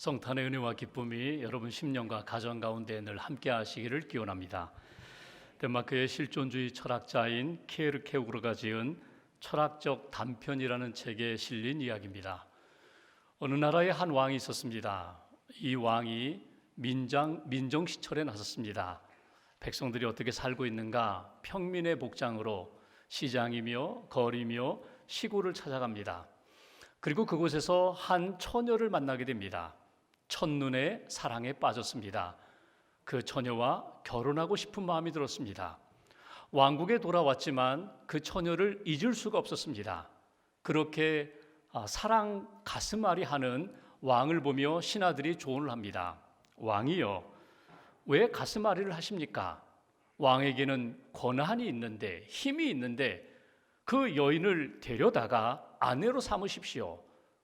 성탄의 은혜와 기쁨이 여러분 심령과 가정 가운데 늘 함께 하시기를 기원합니다. 덴마크의 실존주의 철학자인 케르케고르가 지은 철학적 단편이라는 책에 실린 이야기입니다. 어느 나라에 한 왕이 있었습니다. 이 왕이 민정시철에 나섰습니다. 백성들이 어떻게 살고 있는가 평민의 복장으로 시장이며 거리며 시골을 찾아갑니다. 그리고 그곳에서 한 처녀를 만나게 됩니다. 첫눈에 사랑에 빠졌습니다. 그 처녀와 결혼하고 싶은 마음이 들었습니다. 왕국에 돌아왔지만 그 처녀를 잊을 수가 없었습니다. 그렇게 사랑 가슴앓이 하는 왕을 보며 신하들이 조언을 합니다. 왕이여, 왜 가슴앓이를 하십니까? 왕에게는 권한이 있는데 힘이 있는데 그 여인을 데려다가 아내로 삼으십시오.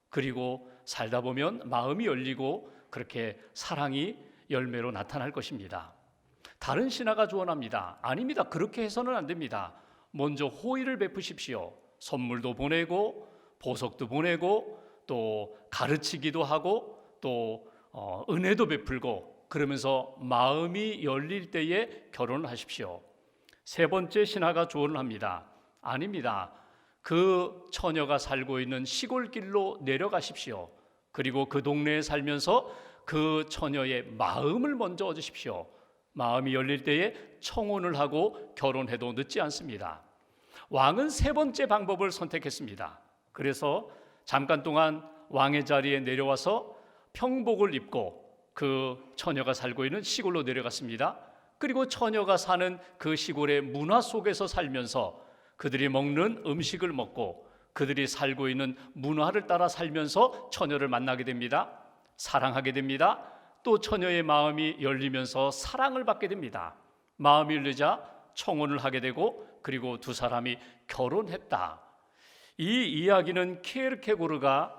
그리고 살다 보면 마음이 열리고 그렇게 사랑이 열매로 나타날 것입니다. 다른 신하가 조언합니다. 아닙니다. 그렇게 해서는 안 됩니다. 먼저 호의를 베푸십시오. 선물도 보내고 보석도 보내고 또 가르치기도 하고 또 은혜도 베풀고 그러면서 마음이 열릴 때에 결혼을 하십시오. 세 번째 신하가 조언을 합니다. 아닙니다. 그 처녀가 살고 있는 시골길로 내려가십시오. 그리고 그 동네에 살면서 그 처녀의 마음을 먼저 얻으십시오. 마음이 열릴 때에 청혼을 하고 결혼해도 늦지 않습니다. 왕은 세 번째 방법을 선택했습니다. 그래서 잠깐 동안 왕의 자리에 내려와서 평복을 입고 그 처녀가 살고 있는 시골로 내려갔습니다. 그리고 처녀가 사는 그 시골의 문화 속에서 살면서 그들이 먹는 음식을 먹고 그들이 살고 있는 문화를 따라 살면서 처녀를 만나게 됩니다. 사랑하게 됩니다. 또 처녀의 마음이 열리면서 사랑을 받게 됩니다. 마음이 열리자 청혼을 하게 되고 그리고 두 사람이 결혼했다. 이 이야기는 케르케고르가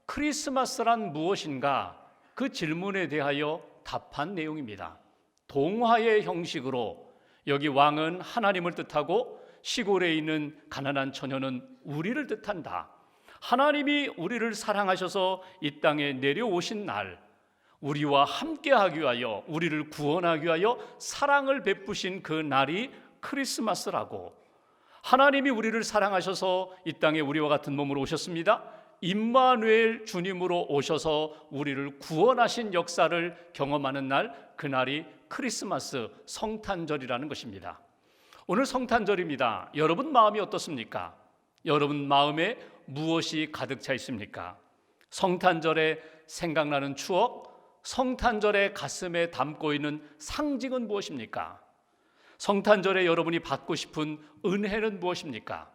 크리스마스란 무엇인가 그 질문에 대하여 답한 내용입니다. 동화의 형식으로 여기 왕은 하나님을 뜻하고 시골에 있는 가난한 처녀는 우리를 뜻한다. 하나님이 우리를 사랑하셔서 이 땅에 내려오신 날, 우리와 함께하기 위하여 우리를 구원하기 위하여 사랑을 베푸신 그 날이 크리스마스라고, 하나님이 우리를 사랑하셔서 이 땅에 우리와 같은 몸으로 오셨습니다. 임마누엘 주님으로 오셔서 우리를 구원하신 역사를 경험하는 날, 그날이 크리스마스 성탄절이라는 것입니다. 오늘 성탄절입니다. 여러분 마음이 어떻습니까? 여러분 마음에 무엇이 가득 차 있습니까? 성탄절에 생각나는 추억, 성탄절에 가슴에 담고 있는 상징은 무엇입니까? 성탄절에 여러분이 받고 싶은 은혜는 무엇입니까?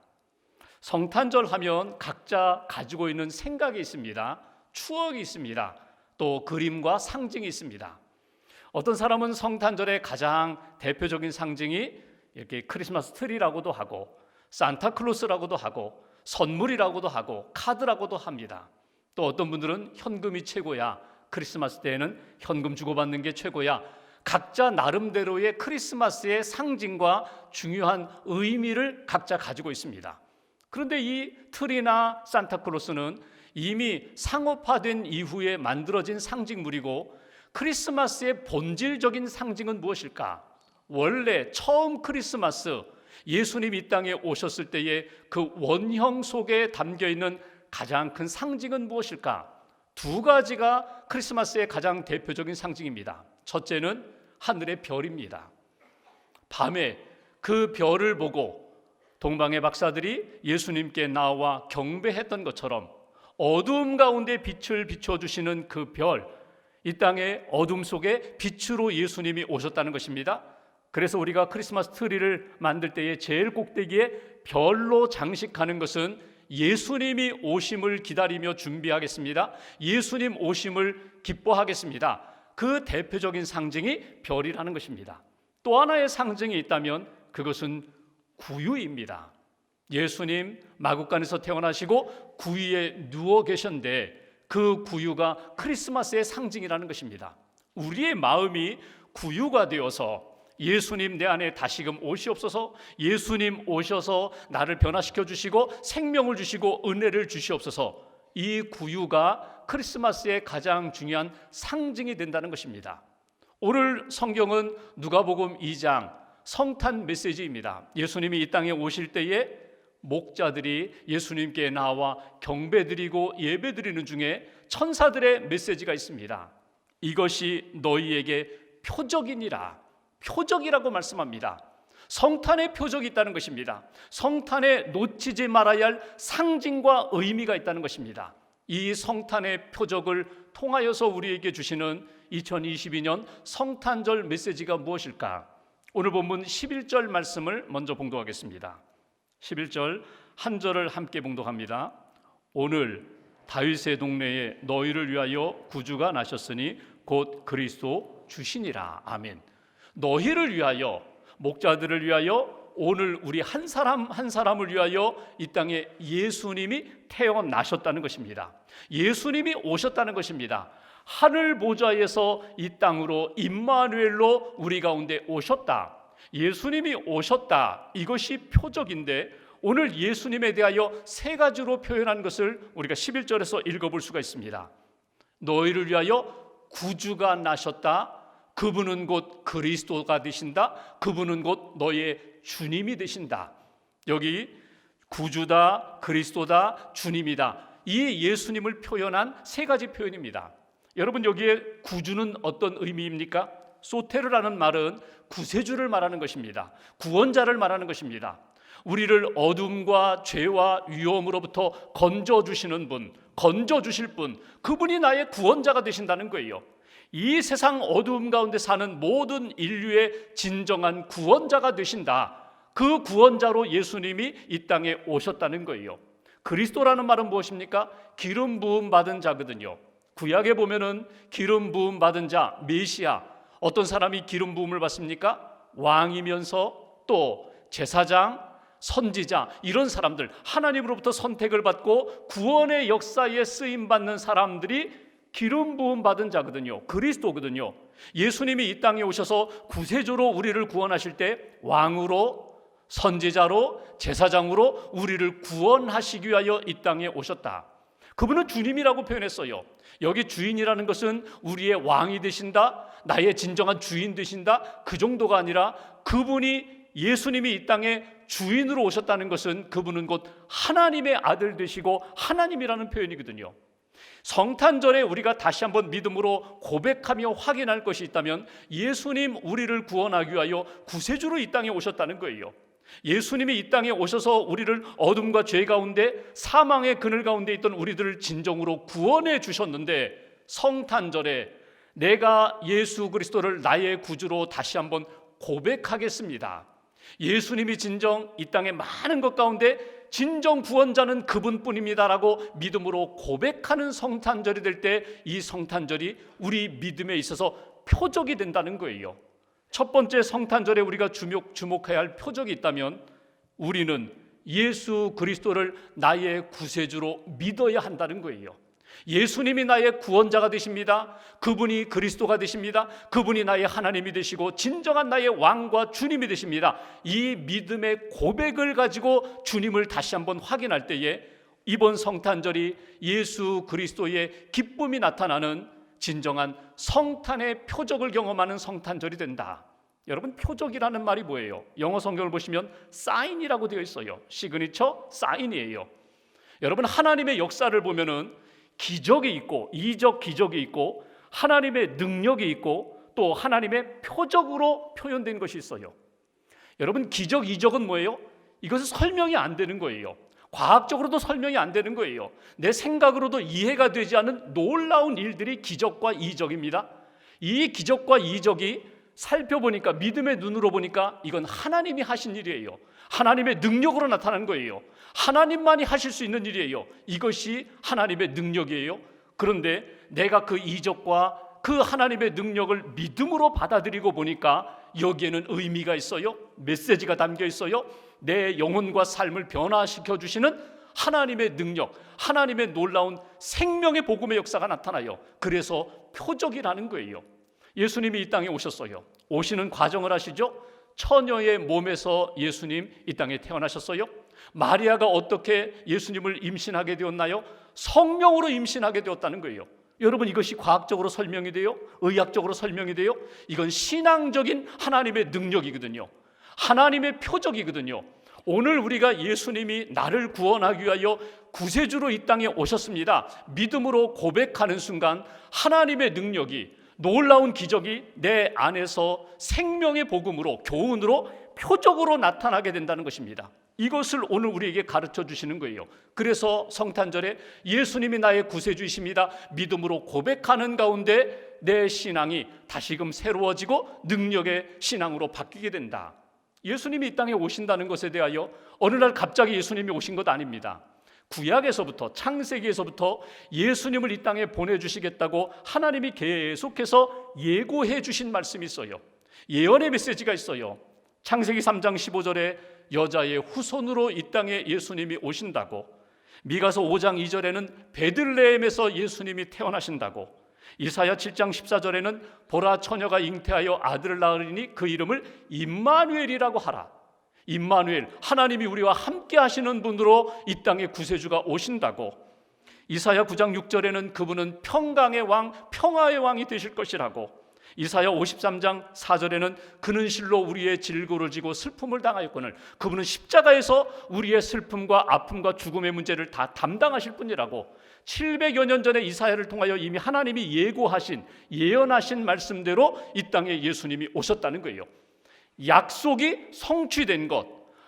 성탄절 하면 각자 가지고 있는 생각이 있습니다. 추억이 있습니다. 또 그림과 상징이 있습니다. 어떤 사람은 성탄절의 가장 대표적인 상징이 이렇게 크리스마스 트리라고도 하고 산타클로스라고도 하고 선물이라고도 하고 카드라고도 합니다. 또 어떤 분들은 현금이 최고야, 크리스마스 때에는 현금 주고받는 게 최고야. 각자 나름대로의 크리스마스의 상징과 중요한 의미를 각자 가지고 있습니다. 그런데 이 트리나 산타클로스는 이미 상업화된 이후에 만들어진 상징물이고 크리스마스의 본질적인 상징은 무엇일까? 원래 처음 크리스마스 예수님이 이 땅에 오셨을 때의 그 원형 속에 담겨있는 가장 큰 상징은 무엇일까? 두 가지가 크리스마스의 가장 대표적인 상징입니다. 첫째는 하늘의 별입니다. 밤에 그 별을 보고 동방의 박사들이 예수님께 나와 경배했던 것처럼 어두움 가운데 빛을 비춰주시는 그 별, 이 땅의 어둠 속에 빛으로 예수님이 오셨다는 것입니다. 그래서 우리가 크리스마스 트리를 만들 때에 제일 꼭대기에 별로 장식하는 것은 예수님이 오심을 기다리며 준비하겠습니다. 예수님 오심을 기뻐하겠습니다. 그 대표적인 상징이 별이라는 것입니다. 또 하나의 상징이 있다면 그것은 구유입니다. 예수님 마구간에서 태어나시고 구유에 누워 계셨는데 그 구유가 크리스마스의 상징이라는 것입니다. 우리의 마음이 구유가 되어서 예수님 내 안에 다시금 오시옵소서, 예수님 오셔서 나를 변화시켜 주시고 생명을 주시고 은혜를 주시옵소서, 이 구유가 크리스마스의 가장 중요한 상징이 된다는 것입니다. 오늘 성경은 누가복음 2장 성탄 메시지입니다. 예수님이 이 땅에 오실 때에 목자들이 예수님께 나와 경배드리고 예배드리는 중에 천사들의 메시지가 있습니다. 이것이 너희에게 표적이니라. 표적이라고 말씀합니다. 성탄의 표적이 있다는 것입니다. 성탄에 놓치지 말아야 할 상징과 의미가 있다는 것입니다. 이 성탄의 표적을 통하여서 우리에게 주시는 2022년 성탄절 메시지가 무엇일까? 오늘 본문 11절 말씀을 먼저 봉독하겠습니다. 11절 한 절을 함께 봉독합니다. 오늘 다윗의 동네에 너희를 위하여 구주가 나셨으니 곧 그리스도 주시니라. 아멘. 너희를 위하여, 목자들을 위하여, 오늘 우리 한 사람 한 사람을 위하여 이 땅에 예수님이 태어나셨다는 것입니다. 예수님이 오셨다는 것입니다. 하늘 보좌에서 이 땅으로 임마누엘로 우리 가운데 오셨다. 예수님이 오셨다. 이것이 표적인데 오늘 예수님에 대하여 세 가지로 표현한 것을 우리가 11절에서 읽어볼 수가 있습니다. 너희를 위하여 구주가 나셨다. 그분은 곧 그리스도가 되신다. 그분은 곧 너희의 주님이 되신다. 여기 구주다, 그리스도다, 주님이다. 이 예수님을 표현한 세 가지 표현입니다. 여러분, 여기에 구주는 어떤 의미입니까? 소테르라는 말은 구세주를 말하는 것입니다. 구원자를 말하는 것입니다. 우리를 어둠과 죄와 위험으로부터 건져주시는 분, 건져주실 분, 그분이 나의 구원자가 되신다는 거예요. 이 세상 어두움 가운데 사는 모든 인류의 진정한 구원자가 되신다. 그 구원자로 예수님이 이 땅에 오셨다는 거예요. 그리스도라는 말은 무엇입니까? 기름 부음 받은 자거든요. 구약에 보면은 기름 부음 받은 자, 메시아, 어떤 사람이 기름 부음을 받습니까? 왕이면서 또 제사장, 선지자, 이런 사람들, 하나님으로부터 선택을 받고 구원의 역사에 쓰임받는 사람들이 기름 부음 받은 자거든요. 그리스도거든요. 예수님이 이 땅에 오셔서 구세주로 우리를 구원하실 때 왕으로, 선지자로, 제사장으로 우리를 구원하시기 위하여 이 땅에 오셨다. 그분은 주님이라고 표현했어요. 여기 주인이라는 것은 우리의 왕이 되신다, 나의 진정한 주인 되신다, 그 정도가 아니라 그분이, 예수님이 이 땅에 주인으로 오셨다는 것은 그분은 곧 하나님의 아들 되시고 하나님이라는 표현이거든요. 성탄절에 우리가 다시 한번 믿음으로 고백하며 확인할 것이 있다면 예수님 우리를 구원하기 위하여 구세주로 이 땅에 오셨다는 거예요. 예수님이 이 땅에 오셔서 우리를 어둠과 죄 가운데 사망의 그늘 가운데 있던 우리들을 진정으로 구원해 주셨는데, 성탄절에 내가 예수 그리스도를 나의 구주로 다시 한번 고백하겠습니다. 예수님이 진정 이 땅의 많은 것 가운데 진정 구원자는 그분뿐입니다라고 믿음으로 고백하는 성탄절이 될 때 이 성탄절이 우리 믿음에 있어서 표적이 된다는 거예요. 첫 번째 성탄절에 우리가 주목해야 할 표적이 있다면 우리는 예수 그리스도를 나의 구세주로 믿어야 한다는 거예요. 예수님이 나의 구원자가 되십니다. 그분이 그리스도가 되십니다. 그분이 나의 하나님이 되시고 진정한 나의 왕과 주님이 되십니다. 이 믿음의 고백을 가지고 주님을 다시 한번 확인할 때에 이번 성탄절이 예수 그리스도의 기쁨이 나타나는 진정한 성탄의 표적을 경험하는 성탄절이 된다. 여러분, 표적이라는 말이 뭐예요? 영어 성경을 보시면 사인이라고 되어 있어요. 시그니처 사인이에요. 여러분, 하나님의 역사를 보면은 기적이 있고, 이적 기적이 있고, 하나님의 능력이 있고, 또 하나님의 표적으로 표현된 것이 있어요. 여러분, 기적, 이적은 뭐예요? 이것은 설명이 안 되는 거예요. 과학적으로도 설명이 안 되는 거예요. 내 생각으로도 이해가 되지 않는 놀라운 일들이 기적과 이적입니다. 이 기적과 이적이 살펴보니까, 믿음의 눈으로 보니까 이건 하나님이 하신 일이에요. 하나님의 능력으로 나타난 거예요. 하나님만이 하실 수 있는 일이에요. 이것이 하나님의 능력이에요. 그런데 내가 그 이적과 그 하나님의 능력을 믿음으로 받아들이고 보니까 여기에는 의미가 있어요. 메시지가 담겨 있어요. 내 영혼과 삶을 변화시켜 주시는 하나님의 능력, 하나님의 놀라운 생명의 복음의 역사가 나타나요. 그래서 표적이라는 거예요. 예수님이 이 땅에 오셨어요. 오시는 과정을 아시죠? 처녀의 몸에서 예수님 이 땅에 태어나셨어요. 마리아가 어떻게 예수님을 임신하게 되었나요? 성령으로 임신하게 되었다는 거예요. 여러분, 이것이 과학적으로 설명이 돼요? 의학적으로 설명이 돼요? 이건 신앙적인 하나님의 능력이거든요. 하나님의 표적이거든요. 오늘 우리가 예수님이 나를 구원하기 위하여 구세주로 이 땅에 오셨습니다, 믿음으로 고백하는 순간 하나님의 능력이, 놀라운 기적이 내 안에서 생명의 복음으로, 교훈으로, 표적으로 나타나게 된다는 것입니다. 이것을 오늘 우리에게 가르쳐 주시는 거예요. 그래서 성탄절에 예수님이 나의 구세주이십니다, 믿음으로 고백하는 가운데 내 신앙이 다시금 새로워지고 능력의 신앙으로 바뀌게 된다. 예수님이 이 땅에 오신다는 것에 대하여 어느 날 갑자기 예수님이 오신 것 아닙니다. 구약에서부터, 창세기에서부터 예수님을 이 땅에 보내주시겠다고 하나님이 계속해서 예고해 주신 말씀이 있어요. 예언의 메시지가 있어요. 창세기 3장 15절에 여자의 후손으로 이 땅에 예수님이 오신다고, 미가서 5장 2절에는 베들레헴에서 예수님이 태어나신다고, 이사야 7장 14절에는 보라, 처녀가 잉태하여 아들을 낳으리니 그 이름을 임마누엘이라고 하라. 임마누엘, 하나님이 우리와 함께 하시는 분으로 이 땅에 구세주가 오신다고, 이사야 9장 6절에는 그분은 평강의 왕, 평화의 왕이 되실 것이라고, 이사야 53장 4절에는 그는 실로 우리의 질고를 지고 슬픔을 당하였거늘 그분은 십자가에서 우리의 슬픔과 아픔과 죽음의 문제를 다 담당하실 분이라고, 700여 년 전에 이사야를 통하여 이미 하나님이 예고하신, 예언하신 말씀대로 이 땅에 예수님이 오셨다는 거예요. 약속이 성취된 것,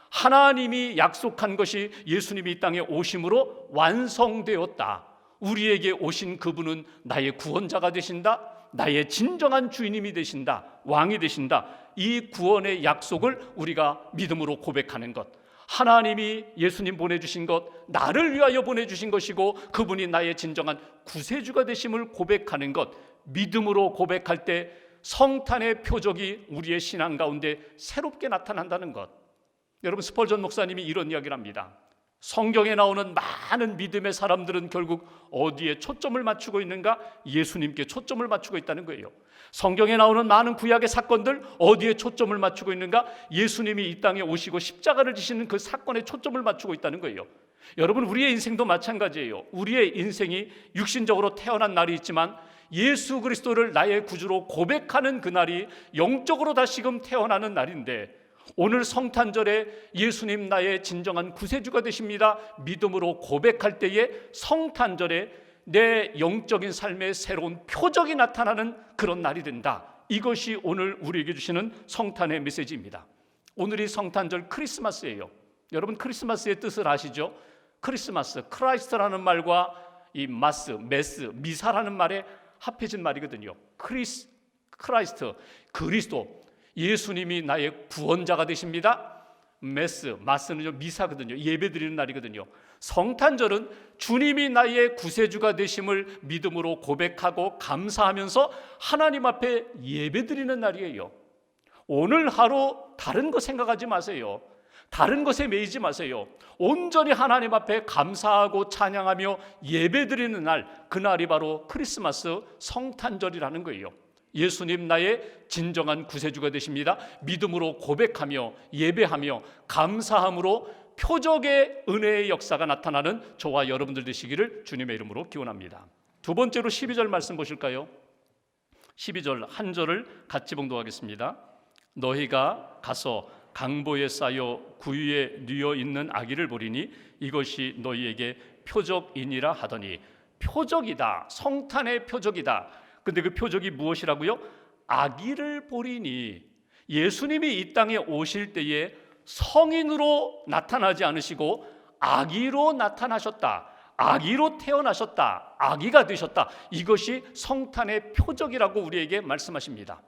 하나님이 약속한 것이 예수님이 이 땅에 오심으로 완성되었다. 우리에게 오신 그분은 나의 구원자가 되신다, 나의 진정한 주인님이 되신다, 왕이 되신다. 이 구원의 약속을 우리가 믿음으로 고백하는 것, 하나님이 예수님 보내주신 것, 나를 위하여 보내주신 것이고 그분이 나의 진정한 구세주가 되심을 고백하는 것, 믿음으로 고백할 때 성탄의 표적이 우리의 신앙 가운데 새롭게 나타난다는 것. 여러분, 스펄전 목사님이 이런 이야기를 합니다. 성경에 나오는 많은 믿음의 사람들은 결국 어디에 초점을 맞추고 있는가? 예수님께 초점을 맞추고 있다는 거예요. 성경에 나오는 많은 구약의 사건들 어디에 초점을 맞추고 있는가? 예수님이 이 땅에 오시고 십자가를 지시는 그 사건에 초점을 맞추고 있다는 거예요. 여러분, 우리의 인생도 마찬가지예요. 우리의 인생이 육신적으로 태어난 날이 있지만 예수 그리스도를 나의 구주로 고백하는 그날이 영적으로 다시금 태어나는 날인데, 오늘 성탄절에 예수님 나의 진정한 구세주가 되십니다, 믿음으로 고백할 때에 성탄절에 내 영적인 삶의 새로운 표적이 나타나는 그런 날이 된다. 이것이 오늘 우리에게 주시는 성탄의 메시지입니다. 오늘이 성탄절 크리스마스예요. 여러분, 크리스마스의 뜻을 아시죠? 크리스마스, 크라이스트라는 말과 이 마스, 메스, 미사라는 말에 합해진 말이거든요. 크라이스트, 그리스도, 예수님이 나의 구원자가 되십니다. 메스, 마스는요 미사거든요. 예배드리는 날이거든요. 성탄절은 주님이 나의 구세주가 되심을 믿음으로 고백하고 감사하면서 하나님 앞에 예배드리는 날이에요. 오늘 하루 다른 거 생각하지 마세요. 다른 것에 매이지 마세요. 온전히 하나님 앞에 감사하고 찬양하며 예배드리는 날, 그날이 바로 크리스마스 성탄절이라는 거예요. 예수님 나의 진정한 구세주가 되십니다, 믿음으로 고백하며 예배하며 감사함으로 표적의 은혜의 역사가 나타나는 저와 여러분들 되시기를 주님의 이름으로 기원합니다. 두 번째로 12절 말씀 보실까요? 12절 한 절을 같이 봉독하겠습니다. 너희가 가서 강보에 쌓여 구유에 뉘어 있는 아기를 보리니 이것이 너희에게 표적이니라 하더니, 표적이다, 성탄의 표적이다. 근데 그 표적이 무엇이라고요? 아기를 보리니, 예수님이 이 땅에 오실 때에 성인으로 나타나지 않으시고 아기로 나타나셨다, 아기로 태어나셨다, 아기가 되셨다. 이것이 성탄의 표적이라고 우리에게 말씀하십니다.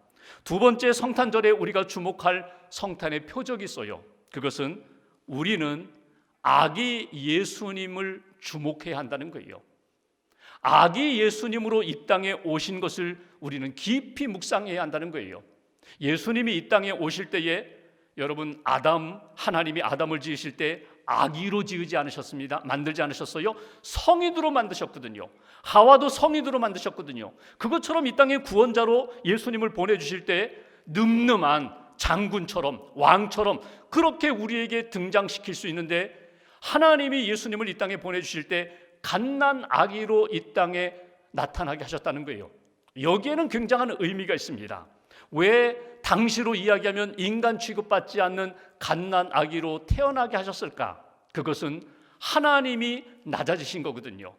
두 번째, 성탄절에 우리가 주목할 성탄의 표적이 있어요. 그것은 우리는 아기 예수님을 주목해야 한다는 거예요. 아기 예수님으로 이 땅에 오신 것을 우리는 깊이 묵상해야 한다는 거예요. 예수님이 이 땅에 오실 때에 여러분, 하나님이 아담을 지으실 때 아기로 지으지 않으셨습니다. 만들지 않으셨어요. 성인으로 만드셨거든요. 하와도 성인으로 만드셨거든요. 그것처럼 이 땅에 구원자로 예수님을 보내주실 때 늠름한 장군처럼, 왕처럼 그렇게 우리에게 등장시킬 수 있는데, 하나님이 예수님을 이 땅에 보내주실 때 갓난 아기로 이 땅에 나타나게 하셨다는 거예요. 여기에는 굉장한 의미가 있습니다. 왜 당시로 이야기하면 인간 취급받지 않는 갓난 아기로 태어나게 하셨을까? 그것은 하나님이 낮아지신 거거든요.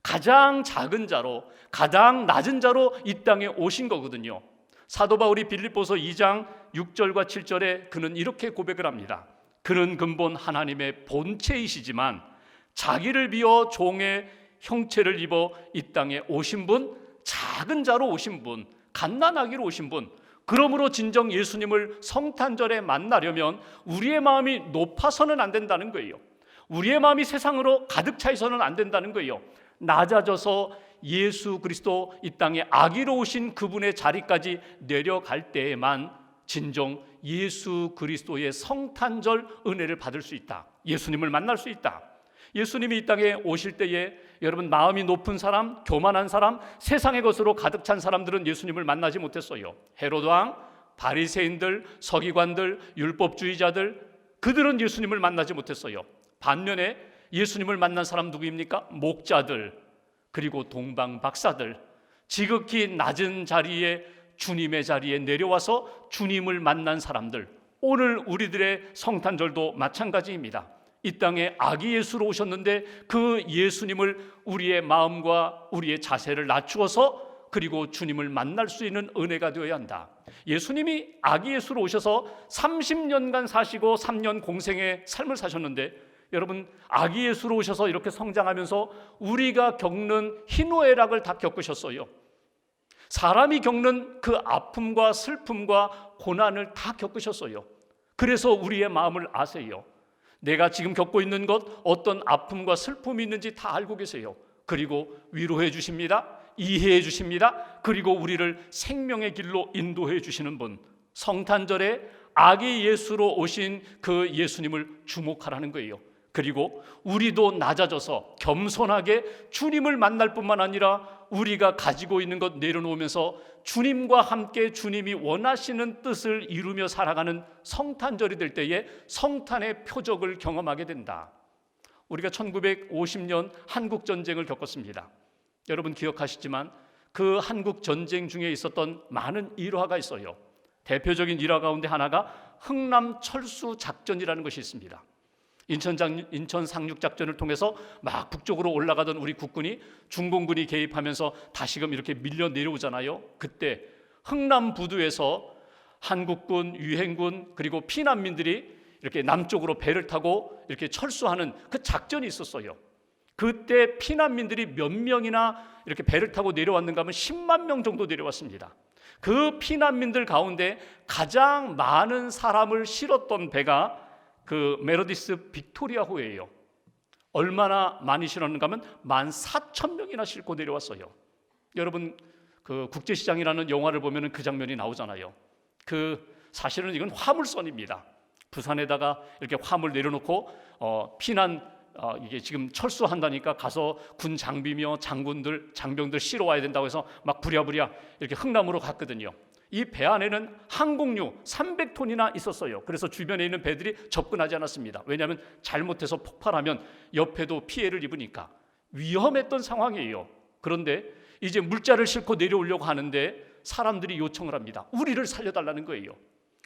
가장 작은 자로, 가장 낮은 자로 이 땅에 오신 거거든요. 사도 바울이 빌립보서 2장 6절과 7절에 그는 이렇게 고백을 합니다. 그는 근본 하나님의 본체이시지만 자기를 비워 종의 형체를 입어 이 땅에 오신 분, 작은 자로 오신 분, 갓난아기로 오신 분. 그러므로 진정 예수님을 성탄절에 만나려면 우리의 마음이 높아서는 안 된다는 거예요. 우리의 마음이 세상으로 가득 차 있어서는 안 된다는 거예요. 낮아져서 예수 그리스도 이 땅에 아기로 오신 그분의 자리까지 내려갈 때에만 진정 예수 그리스도의 성탄절 은혜를 받을 수 있다. 예수님을 만날 수 있다. 예수님이 이 땅에 오실 때에 여러분, 마음이 높은 사람, 교만한 사람, 세상의 것으로 가득 찬 사람들은 예수님을 만나지 못했어요. 헤로드 왕, 바리새인들, 서기관들, 율법주의자들, 그들은 예수님을 만나지 못했어요. 반면에 예수님을 만난 사람 누구입니까? 목자들, 그리고 동방박사들, 지극히 낮은 자리에 주님의 자리에 내려와서 주님을 만난 사람들. 오늘 우리들의 성탄절도 마찬가지입니다. 이 땅에 아기 예수로 오셨는데 그 예수님을 우리의 마음과 우리의 자세를 낮추어서 그리고 주님을 만날 수 있는 은혜가 되어야 한다. 예수님이 아기 예수로 오셔서 30년간 사시고 3년 공생의 삶을 사셨는데, 여러분, 아기 예수로 오셔서 이렇게 성장하면서 우리가 겪는 희노애락을 다 겪으셨어요. 사람이 겪는 그 아픔과 슬픔과 고난을 다 겪으셨어요. 그래서 우리의 마음을 아세요. 내가 지금 겪고 있는 것, 어떤 아픔과 슬픔이 있는지 다 알고 계세요. 그리고 위로해 주십니다. 이해해 주십니다. 그리고 우리를 생명의 길로 인도해 주시는 분, 성탄절에 아기 예수로 오신 그 예수님을 주목하라는 거예요. 그리고 우리도 낮아져서 겸손하게 주님을 만날 뿐만 아니라 우리가 가지고 있는 것 내려놓으면서 주님과 함께 주님이 원하시는 뜻을 이루며 살아가는 성탄절이 될 때에 성탄의 표적을 경험하게 된다. 우리가 1950년 한국전쟁을 겪었습니다. 여러분 기억하시지만 그 한국전쟁 중에 있었던 많은 일화가 있어요. 대표적인 일화 가운데 하나가 흥남철수 작전이라는 것이 있습니다. 인천 상륙작전을 통해서 막 북쪽으로 올라가던 우리 국군이 중공군이 개입하면서 다시금 이렇게 밀려 내려오잖아요. 그때 흥남부두에서 한국군, 유행군, 그리고 피난민들이 이렇게 남쪽으로 배를 타고 이렇게 철수하는 그 작전이 있었어요. 그때 피난민들이 몇 명이나 이렇게 배를 타고 내려왔는가 하면 10만 명 정도 내려왔습니다. 그 피난민들 가운데 가장 많은 사람을 실었던 배가 그 메르디스 빅토리아호예요. 얼마나 많이 실었는가 하면 14,000명이나 싣고 내려왔어요. 여러분, 그 국제시장이라는 영화를 보면 그 장면이 나오잖아요. 사실은 이건 화물선입니다. 부산에다가 이렇게 화물 내려놓고 이게 지금 철수한다니까 가서 군 장비며 장병들 실어 와야 된다고 해서 막 부랴부랴 이렇게 흥남으로 갔거든요. 이 배 안에는 항공유 300톤이나 있었어요. 그래서 주변에 있는 배들이 접근하지 않았습니다. 왜냐하면 잘못해서 폭발하면 옆에도 피해를 입으니까 위험했던 상황이에요. 그런데 이제 물자를 싣고 내려오려고 하는데 사람들이 요청을 합니다. 우리를 살려달라는 거예요.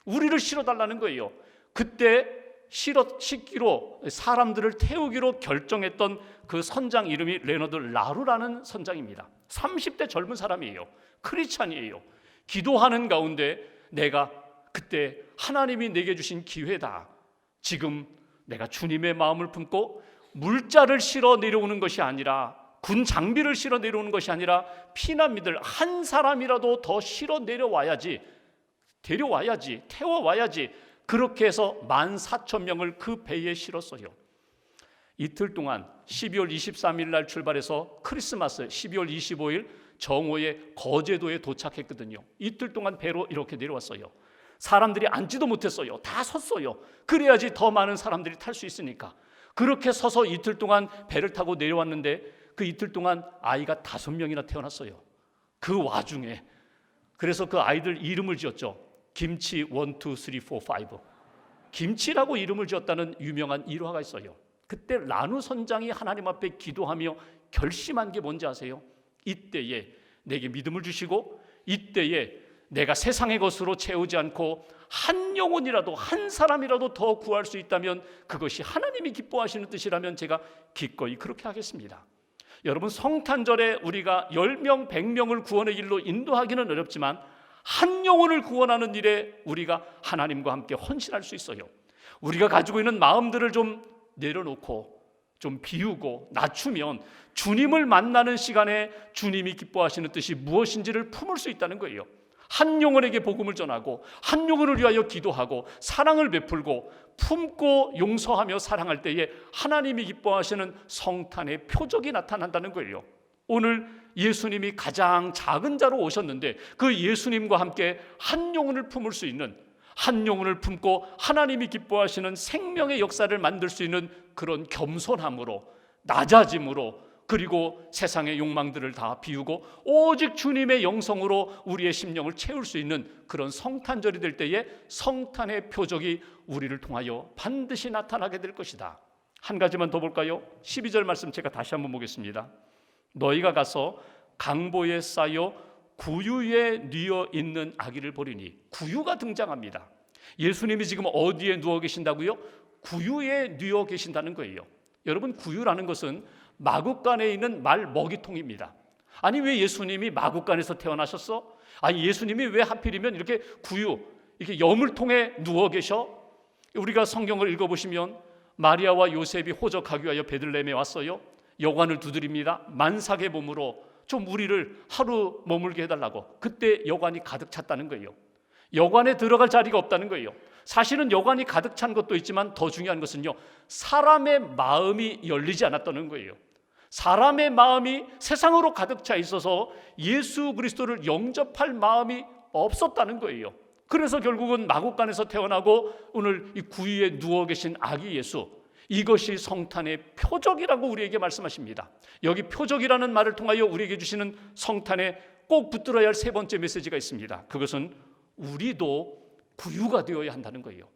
우리를 실어달라는 거예요. 그때 싣기로 사람들을 태우기로 결정했던 그 선장 이름이 레너드 라루라는 선장입니다. 30대 젊은 사람이에요. 크리스찬이에요. 기도하는 가운데 내가 그때 하나님이 내게 주신 기회다. 지금 내가 주님의 마음을 품고 물자를 실어 내려오는 것이 아니라, 군 장비를 실어 내려오는 것이 아니라 피난민들 한 사람이라도 더 실어 내려와야지, 태워와야지. 그렇게 해서 14,000명을 그 배에 실었어요. 이틀 동안 12월 23일 날 출발해서 크리스마스 12월 25일 정오에 거제도에 도착했거든요. 이틀 동안 배로 이렇게 내려왔어요. 사람들이 앉지도 못했어요. 다 섰어요. 그래야지 더 많은 사람들이 탈 수 있으니까. 그렇게 서서 이틀 동안 배를 타고 내려왔는데 그 이틀 동안 아이가 5명이나 태어났어요. 그 와중에. 그래서 그 아이들 이름을 지었죠. 김치 1, 2, 3, 4, 5. 김치라고 이름을 지었다는 유명한 일화가 있어요. 그때 라누 선장이 하나님 앞에 기도하며 결심한 게 뭔지 아세요? 이때에 내게 믿음을 주시고 이때에 내가 세상의 것으로 채우지 않고 한 영혼이라도 한 사람이라도 더 구할 수 있다면 그것이 하나님이 기뻐하시는 뜻이라면 제가 기꺼이 그렇게 하겠습니다. 여러분, 성탄절에 우리가 10명, 100명을 구원의 길로 인도하기는 어렵지만 한 영혼을 구원하는 일에 우리가 하나님과 함께 헌신할 수 있어요. 우리가 가지고 있는 마음들을 좀 내려놓고 좀 비우고 낮추면 주님을 만나는 시간에 주님이 기뻐하시는 뜻이 무엇인지를 품을 수 있다는 거예요. 한 영혼에게 복음을 전하고 한 영혼을 위하여 기도하고 사랑을 베풀고 품고 용서하며 사랑할 때에 하나님이 기뻐하시는 성탄의 표적이 나타난다는 거예요. 오늘 예수님이 가장 작은 자로 오셨는데 그 예수님과 함께 한 영혼을 품을 수 있는, 한 영혼을 품고 하나님이 기뻐하시는 생명의 역사를 만들 수 있는 그런 겸손함으로, 낮아짐으로, 그리고 세상의 욕망들을 다 비우고 오직 주님의 영성으로 우리의 심령을 채울 수 있는 그런 성탄절이 될 때에 성탄의 표적이 우리를 통하여 반드시 나타나게 될 것이다. 한 가지만 더 볼까요? 12절 말씀 제가 다시 한번 보겠습니다. 너희가 가서 강보에 쌓여 구유에 뉘어 있는 아기를 보리니. 구유가 등장합니다. 예수님이 지금 어디에 누워 계신다고요? 구유에 뉘어 계신다는 거예요. 여러분, 구유라는 것은 마구간에 있는 말 먹이통입니다. 아니, 왜 예수님이 마구간에서 태어나셨어? 아니, 예수님이 왜 하필이면 이렇게 구유, 이렇게 여물통에 누워 계셔? 우리가 성경을 읽어보시면 마리아와 요셉이 호적하기 위하여 베들레헴에 왔어요. 여관을 두드립니다. 만삭의 몸으로 좀 우리를 하루 머물게 해달라고. 그때 여관이 가득 찼다는 거예요. 여관에 들어갈 자리가 없다는 거예요. 사실은 여관이 가득 찬 것도 있지만 더 중요한 것은요, 사람의 마음이 열리지 않았다는 거예요. 사람의 마음이 세상으로 가득 차 있어서 예수 그리스도를 영접할 마음이 없었다는 거예요. 그래서 결국은 마구간에서 태어나고 오늘 이 구유에 누워 계신 아기 예수, 이것이 성탄의 표적이라고 우리에게 말씀하십니다. 여기 표적이라는 말을 통하여 우리에게 주시는 성탄에 꼭 붙들어야 할 세 번째 메시지가 있습니다. 그것은 우리도 구유가 되어야 한다는 거예요.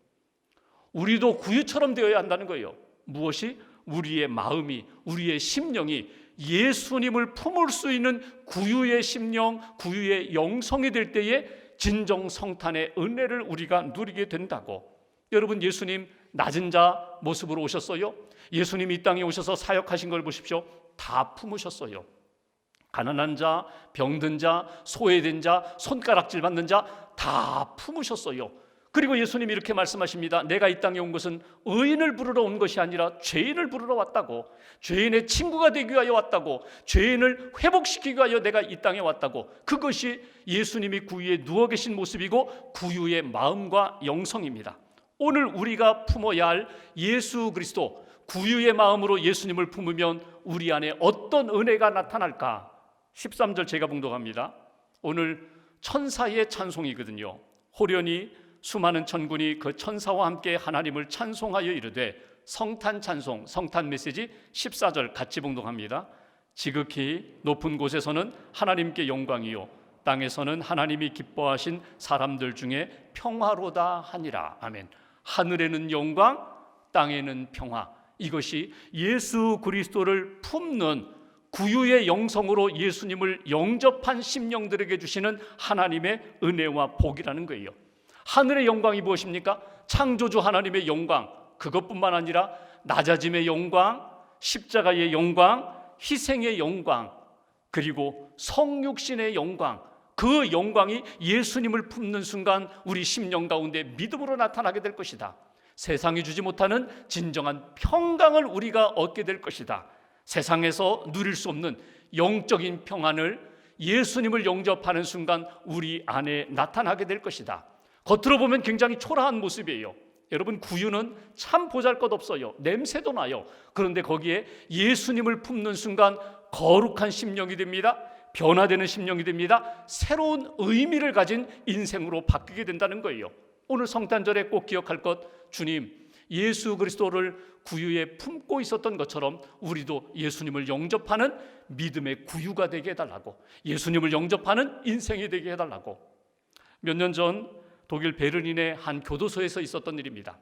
우리도 구유처럼 되어야 한다는 거예요. 무엇이? 우리의 마음이, 우리의 심령이 예수님을 품을 수 있는 구유의 심령, 구유의 영성이 될 때에 진정 성탄의 은혜를 우리가 누리게 된다고. 여러분, 예수님 낮은 자 모습으로 오셨어요. 예수님이 이 땅에 오셔서 사역하신 걸 보십시오. 다 품으셨어요. 가난한 자, 병든 자, 소외된 자, 손가락질 받는 자 다 품으셨어요. 그리고 예수님이 이렇게 말씀하십니다. 내가 이 땅에 온 것은 의인을 부르러 온 것이 아니라 죄인을 부르러 왔다고. 죄인의 친구가 되기 위하여 왔다고. 죄인을 회복시키기 위하여 내가 이 땅에 왔다고. 그것이 예수님이 구유에 누워 계신 모습이고 구유의 마음과 영성입니다. 오늘 우리가 품어야 할 예수 그리스도, 구유의 마음으로 예수님을 품으면 우리 안에 어떤 은혜가 나타날까? 13절 제가 봉독합니다. 오늘 천사의 찬송이거든요. 호련히 수많은 천군이 그 천사와 함께 하나님을 찬송하여 이르되. 성탄 찬송, 성탄 메시지 14절 같이 봉독합니다. 지극히 높은 곳에서는 하나님께 영광이요 땅에서는 하나님이 기뻐하신 사람들 중에 평화로다 하니라. 아멘. 하늘에는 영광, 땅에는 평화. 이것이 예수 그리스도를 품는 구유의 영성으로 예수님을 영접한 심령들에게 주시는 하나님의 은혜와 복이라는 거예요. 하늘의 영광이 무엇입니까? 창조주 하나님의 영광, 그것뿐만 아니라 낮아짐의 영광, 십자가의 영광, 희생의 영광, 그리고 성육신의 영광. 그 영광이 예수님을 품는 순간 우리 심령 가운데 믿음으로 나타나게 될 것이다. 세상이 주지 못하는 진정한 평강을 우리가 얻게 될 것이다. 세상에서 누릴 수 없는 영적인 평안을 예수님을 영접하는 순간 우리 안에 나타나게 될 것이다. 겉으로 보면 굉장히 초라한 모습이에요. 여러분, 구유는 참 보잘것없어요. 냄새도 나요. 그런데 거기에 예수님을 품는 순간 거룩한 심령이 됩니다. 변화되는 심령이 됩니다. 새로운 의미를 가진 인생으로 바뀌게 된다는 거예요. 오늘 성탄절에 꼭 기억할 것, 주님 예수 그리스도를 구유에 품고 있었던 것처럼 우리도 예수님을 영접하는 믿음의 구유가 되게 해달라고, 예수님을 영접하는 인생이 되게 해달라고. 몇 년 전 독일 베르린의 한 교도소에서 있었던 일입니다.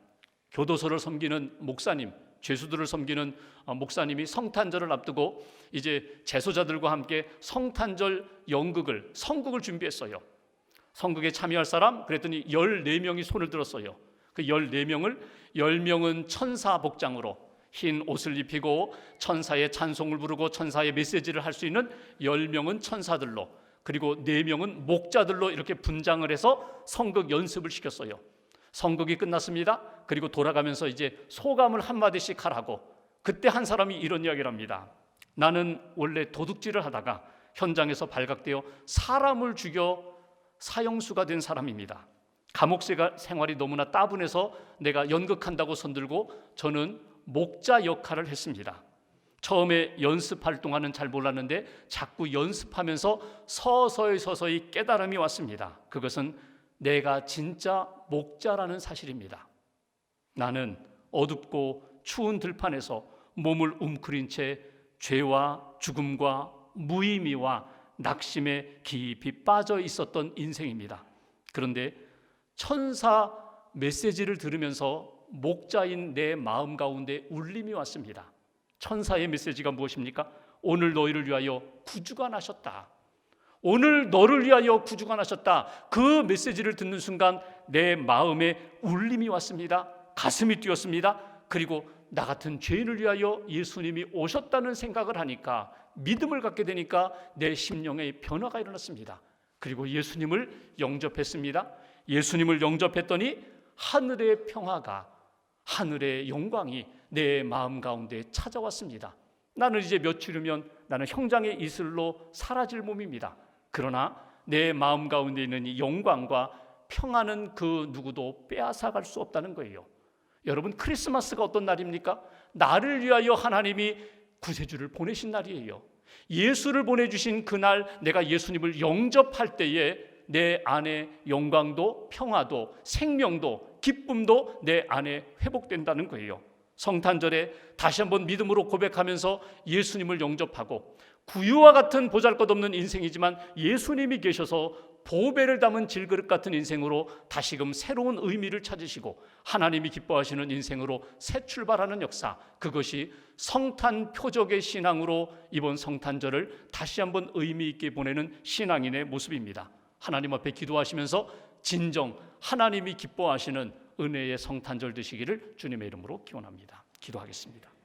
교도소를 섬기는 목사님, 죄수들을 섬기는 목사님이 성탄절을 앞두고 이제 제소자들과 함께 성탄절 연극을, 성극을 준비했어요. 성극에 참여할 사람 그랬더니 14명이 손을 들었어요. 그 14명을 10명은 천사 복장으로 흰 옷을 입히고 천사의 찬송을 부르고 천사의 메시지를 할 수 있는 10명은 천사들로, 그리고 4명은 목자들로 이렇게 분장을 해서 성극 연습을 시켰어요. 성극이 끝났습니다. 그리고 돌아가면서 이제 소감을 한마디씩 하라고. 그때 한 사람이 이런 이야기를 합니다. 나는 원래 도둑질을 하다가 현장에서 발각되어 사람을 죽여 사형수가 된 사람입니다. 감옥 생활이 너무나 따분해서 내가 연극한다고 손들고 저는 목자 역할을 했습니다. 처음에 연습 활동하는 잘 몰랐는데 자꾸 연습하면서 서서히 깨달음이 왔습니다. 그것은 내가 진짜 목자라는 사실입니다. 나는 어둡고 추운 들판에서 몸을 웅크린 채 죄와 죽음과 무의미와 낙심에 깊이 빠져 있었던 인생입니다. 그런데 천사 메시지를 들으면서 목자인 내 마음 가운데 울림이 왔습니다. 천사의 메시지가 무엇입니까? 오늘 너희를 위하여 구주가 나셨다. 오늘 너를 위하여 구주가 나셨다. 그 메시지를 듣는 순간 내 마음에 울림이 왔습니다. 가슴이 뛰었습니다. 그리고 나 같은 죄인을 위하여 예수님이 오셨다는 생각을 하니까, 믿음을 갖게 되니까 내 심령에 변화가 일어났습니다. 그리고 예수님을 영접했습니다. 예수님을 영접했더니 하늘의 평화가, 하늘의 영광이 내 마음 가운데 찾아왔습니다. 나는 이제 며칠 후면 나는 형장의 이슬로 사라질 몸입니다. 그러나 내 마음 가운데 있는 이 영광과 평화는 그 누구도 빼앗아갈 수 없다는 거예요. 여러분, 크리스마스가 어떤 날입니까? 나를 위하여 하나님이 구세주를 보내신 날이에요. 예수를 보내주신 그날 내가 예수님을 영접할 때에 내 안에 영광도 평화도 생명도 기쁨도 내 안에 회복된다는 거예요. 성탄절에 다시 한번 믿음으로 고백하면서 예수님을 영접하고, 구유와 같은 보잘것없는 인생이지만 예수님이 계셔서 보배를 담은 질그릇 같은 인생으로 다시금 새로운 의미를 찾으시고 하나님이 기뻐하시는 인생으로 새 출발하는 역사, 그것이 성탄 표적의 신앙으로 이번 성탄절을 다시 한번 의미 있게 보내는 신앙인의 모습입니다. 하나님 앞에 기도하시면서 진정 하나님이 기뻐하시는 은혜의 성탄절 되시기를 주님의 이름으로 기원합니다. 기도하겠습니다.